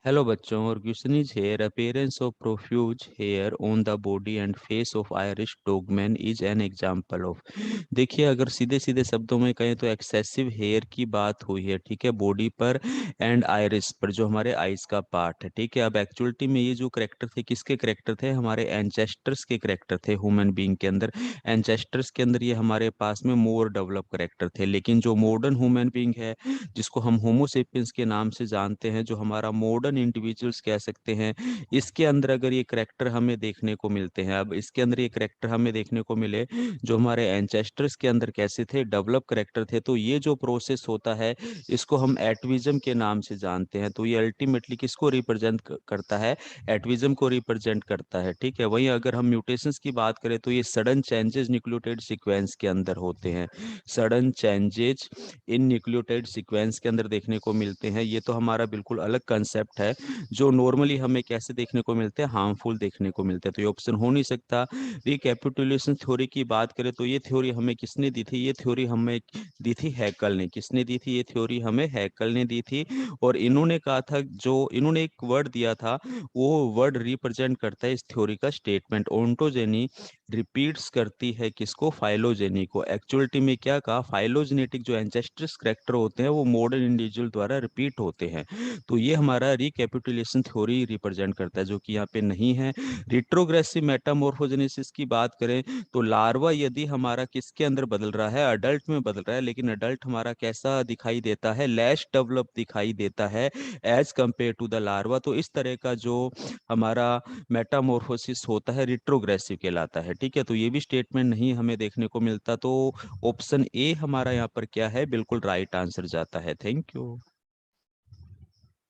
Hello बच्चों, और question is hair appearance of profuse hair on the body and face of Irish dogman is an example of. देखिए, अगर सीधे सीधे शब्दों में कहें तो एक्सेसिव हेयर की बात हुई है, ठीक है, बॉडी पर एंड आयरिस पर, जो हमारे आइस का पार्ट है, ठीक है। अब एक्चुअलिटी में ये जो करेक्टर थे, किसके करेक्टर थे? हमारे एंचेस्टर्स के करेक्टर थे ह्यूमन बीइंग के अंदर। एंचेस्टर्स के अंदर ये हमारे पास में मोर डेवलप करेक्टर थे, लेकिन जो मॉडर्न ह्यूमन बीइंग है, जिसको हम होमोसेपियंस के नाम से जानते हैं, जो हमारा मॉडर्न इंडिविजुअल्स कह सकते हैं, इसके अंदर अगर ये करेक्टर हमें देखने को मिलते हैं। अब इसके अंदर ये करेक्टर हमें देखने को मिले जो हमारे एंचेस्टर्स के अंदर कैसे थे, डेवलप करेक्टर थे, तो ये जो प्रोसेस होता है इसको हम एटविज्म के नाम से जानते हैं। तो ये अल्टीमेटली किसको रिप्रेजेंट करता है? एटविज्म को रिप्रेजेंट करता है, ठीक है। वहीं अगर हम म्यूटेशंस की बात करें तो ये सडन चेंजेस न्यूक्लियोटाइड सीक्वेंस के अंदर होते हैं। Sudden changes in nucleotide sequence के अंदर देखने को मिलते हैं। ये तो हमारा बिल्कुल अलग कंसेप्ट है, जो नॉर्मली हमें कैसे देखने को मिलते हैं? हार्मफुल देखने को मिलते हैं। तो ये ऑप्शन हो नहीं सकता। रिकैपिटुलेशन थ्योरी की बात करें तो ये थ्योरी हमें किसने दी थी? ये थ्योरी हमें दी थी हैकल ने। किसने दी थी? ये थ्योरी हमें हैकल ने दी थी। और इन्होंने कहा था, जो इन्होंने एक वर्ड दिया था, वो वर्ड रिप्रेजेंट करता है इस थ्योरी का स्टेटमेंट। ओंटोजेनी रिपीट्स करती है किसको? फाइलोजेनी को। एक्चुअलिटी में क्या कहा? फाइलोजेनेटिक जो एंसेस्टर्स करेक्टर होते हैं वो मॉडर्न इंडिविजुअल द्वारा रिपीट होते हैं। तो ये हमारा रिकैपिटुलेशन थ्योरी रिप्रेजेंट करता है, जो कि यहाँ पे नहीं है। रिट्रोग्रेसिव मेटामॉर्फोजेनेसिस की बात करें तो लार्वा यदि हमारा किसके अंदर बदल रहा है? अडल्ट में बदल रहा है, लेकिन अडल्ट हमारा कैसा दिखाई देता है? लेस डेवलप दिखाई देता है as compared to the larva. तो इस तरह का जो हमारा मेटामॉर्फोसिस होता है रिट्रोग्रेसिव कहलाता है, ठीक है। तो ये भी स्टेटमेंट नहीं हमें देखने को मिलता। तो ऑप्शन ए हमारा यहाँ पर क्या है? बिल्कुल राइट आंसर जाता है। Thank you.